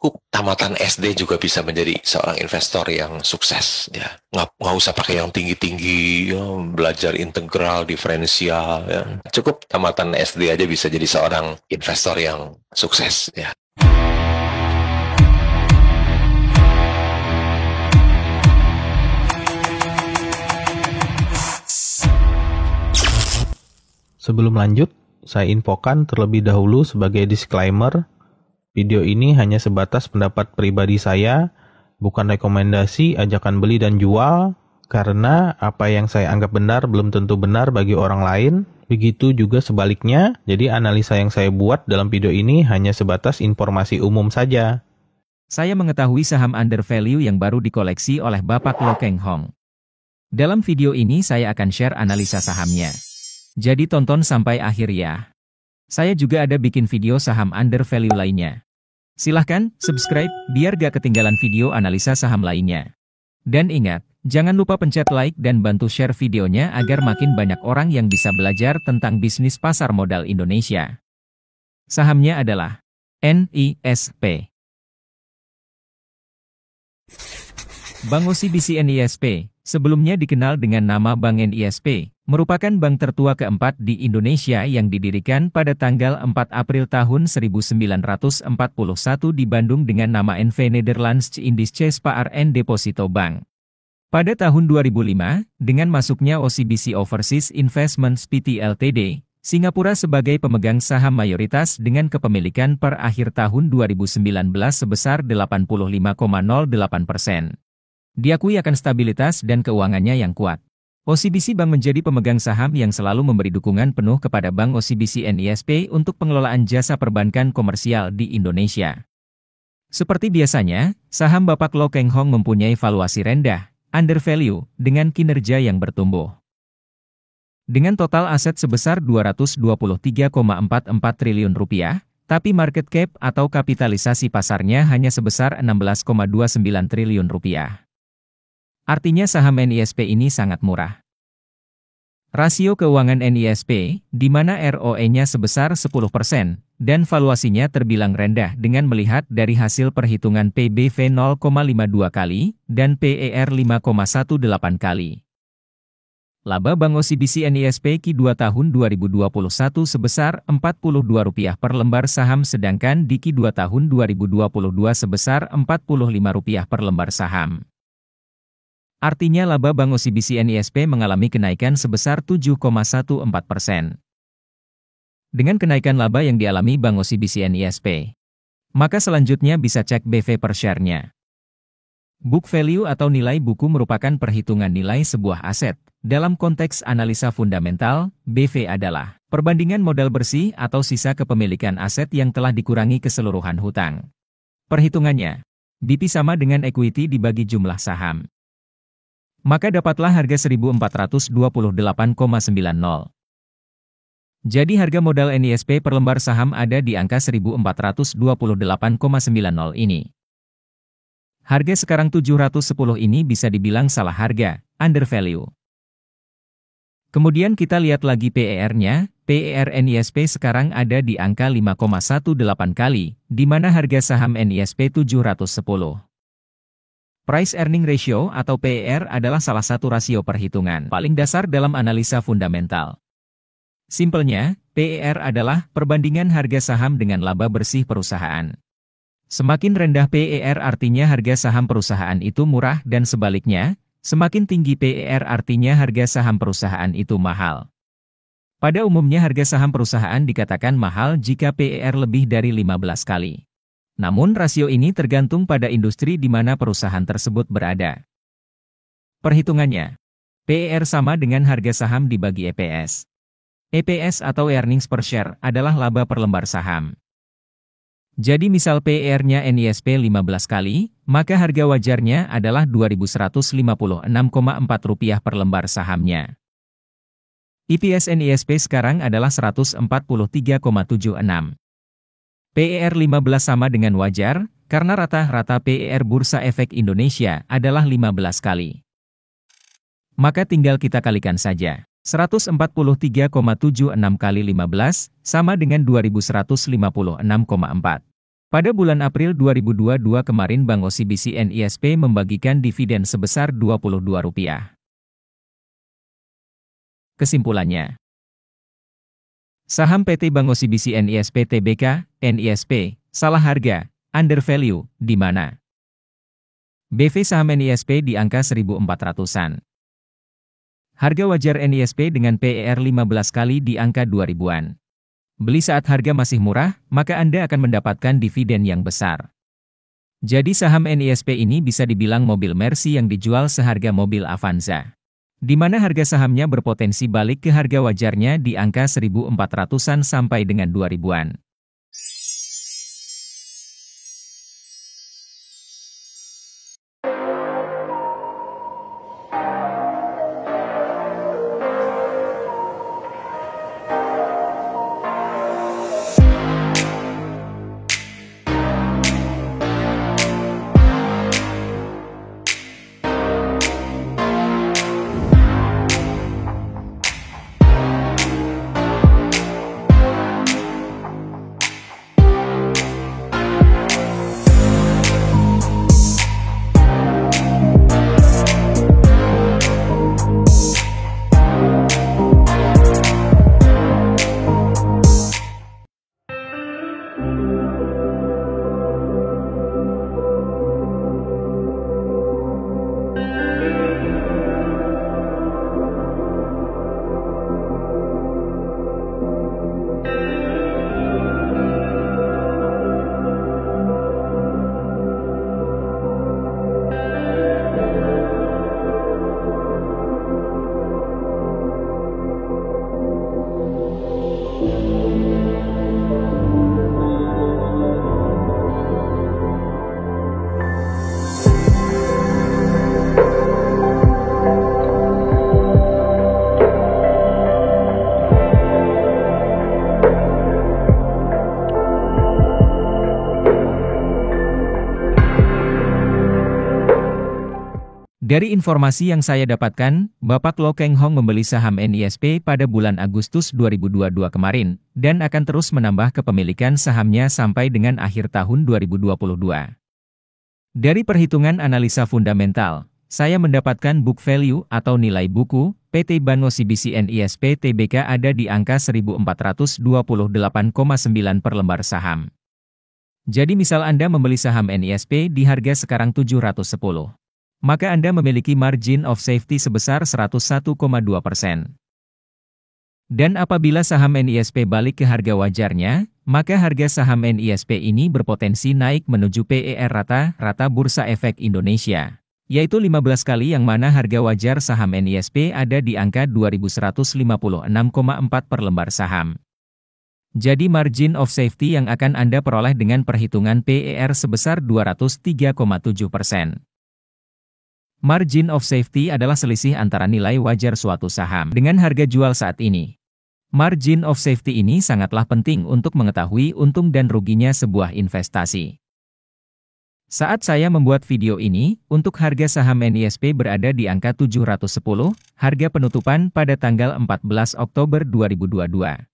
cukup tamatan SD juga bisa menjadi seorang investor yang sukses. Ya, nggak usah pakai yang tinggi-tinggi, ya, belajar integral, diferensial. Ya. Cukup tamatan SD aja bisa jadi seorang investor yang sukses. Ya. Sebelum lanjut, saya infokan terlebih dahulu sebagai disclaimer, video ini hanya sebatas pendapat pribadi saya, bukan rekomendasi, ajakan beli dan jual, karena apa yang saya anggap benar belum tentu benar bagi orang lain, begitu juga sebaliknya, jadi analisa yang saya buat dalam video ini hanya sebatas informasi umum saja. Saya mengetahui saham undervalue yang baru dikoleksi oleh Bapak Lo Keng Hong. Dalam video ini saya akan share analisa sahamnya. Jadi tonton sampai akhir ya. Saya juga ada bikin video saham undervalue lainnya. Silahkan subscribe biar gak ketinggalan video analisa saham lainnya. Dan ingat, jangan lupa pencet like dan bantu share videonya agar makin banyak orang yang bisa belajar tentang bisnis pasar modal Indonesia. Sahamnya adalah NISP. Bank OCBC NISP, sebelumnya dikenal dengan nama Bank NISP, merupakan bank tertua keempat di Indonesia yang didirikan pada tanggal 4 April tahun 1941 di Bandung dengan nama NV Nederlands Indische Spaar en Deposito Bank. Pada tahun 2005, dengan masuknya OCBC Overseas Investments Pty Ltd, Singapura sebagai pemegang saham mayoritas dengan kepemilikan per akhir tahun 2019 sebesar 85,08%. Diakui akan stabilitas dan keuangannya yang kuat. OCBC Bank menjadi pemegang saham yang selalu memberi dukungan penuh kepada Bank OCBC NISP untuk pengelolaan jasa perbankan komersial di Indonesia. Seperti biasanya, saham Bapak Lo Keng Hong mempunyai valuasi rendah, undervalue, dengan kinerja yang bertumbuh. Dengan total aset sebesar Rp223,44 triliun, tapi market cap atau kapitalisasi pasarnya hanya sebesar Rp16,29 triliun. Artinya saham NISP ini sangat murah. Rasio keuangan NISP, di mana ROE-nya sebesar 10%, dan valuasinya terbilang rendah dengan melihat dari hasil perhitungan PBV 0,52 kali, dan PER 5,18 kali. Laba Bank OCBC NISP Q2 tahun 2021 sebesar Rp42 per lembar saham sedangkan di Q2 tahun 2022 sebesar Rp45 per lembar saham. Artinya laba Bank OCBC NISP mengalami kenaikan sebesar 7,14%. Dengan kenaikan laba yang dialami Bank OCBC NISP, maka selanjutnya bisa cek BV per share-nya. Book value atau nilai buku merupakan perhitungan nilai sebuah aset. Dalam konteks analisa fundamental, BV adalah perbandingan modal bersih atau sisa kepemilikan aset yang telah dikurangi keseluruhan hutang. Perhitungannya, BP sama dengan equity dibagi jumlah saham. Maka dapatlah harga 1428,90. Jadi harga modal NISP per lembar saham ada di angka 1428,90 ini. Harga sekarang 710 ini bisa dibilang salah harga, undervalue. Kemudian kita lihat lagi PER-nya, PER NISP sekarang ada di angka 5,18 kali, di mana harga saham NISP 710. Price Earning Ratio atau PER adalah salah satu rasio perhitungan paling dasar dalam analisa fundamental. Simpelnya, PER adalah perbandingan harga saham dengan laba bersih perusahaan. Semakin rendah PER artinya harga saham perusahaan itu murah dan sebaliknya, semakin tinggi PER artinya harga saham perusahaan itu mahal. Pada umumnya harga saham perusahaan dikatakan mahal jika PER lebih dari 15 kali. Namun rasio ini tergantung pada industri di mana perusahaan tersebut berada. Perhitungannya, PER sama dengan harga saham dibagi EPS. EPS atau Earnings per Share adalah laba per lembar saham. Jadi misal PER-nya NISP 15 kali, maka harga wajarnya adalah Rp2.156,4 per lembar sahamnya. EPS NISP sekarang adalah 143,76. PER 15 sama dengan wajar, karena rata-rata PER Bursa Efek Indonesia adalah 15 kali. Maka tinggal kita kalikan saja. 143,76 kali 15, sama dengan 2156,4. Pada bulan April 2022 kemarin Bank OCBC NISP membagikan dividen sebesar Rp22. Kesimpulannya, saham PT Bank OCBC NISP Tbk, NISP, salah harga, under value, di mana? BV saham NISP di angka 1.400-an. Harga wajar NISP dengan PER 15 kali di angka 2.000-an. Beli saat harga masih murah, maka Anda akan mendapatkan dividen yang besar. Jadi saham NISP ini bisa dibilang mobil Mercy yang dijual seharga mobil Avanza. Di mana harga sahamnya berpotensi balik ke harga wajarnya di angka 1.400-an sampai dengan 2.000-an. Dari informasi yang saya dapatkan, Bapak Lo Keng Hong membeli saham NISP pada bulan Agustus 2022 kemarin, dan akan terus menambah kepemilikan sahamnya sampai dengan akhir tahun 2022. Dari perhitungan analisa fundamental, saya mendapatkan book value atau nilai buku, PT Bank OCBC NISP Tbk ada di angka 1.428,9 per lembar saham. Jadi misal Anda membeli saham NISP di harga sekarang 710. Maka Anda memiliki margin of safety sebesar 101,2%. Dan apabila saham NISP balik ke harga wajarnya, maka harga saham NISP ini berpotensi naik menuju PER rata-rata Bursa Efek Indonesia, yaitu 15 kali yang mana harga wajar saham NISP ada di angka 2.156,4 per lembar saham. Jadi margin of safety yang akan Anda peroleh dengan perhitungan PER sebesar 203,7%. Margin of safety adalah selisih antara nilai wajar suatu saham dengan harga jual saat ini. Margin of safety ini sangatlah penting untuk mengetahui untung dan ruginya sebuah investasi. Saat saya membuat video ini, untuk harga saham NISP berada di angka 710, harga penutupan pada tanggal 14 Oktober 2022.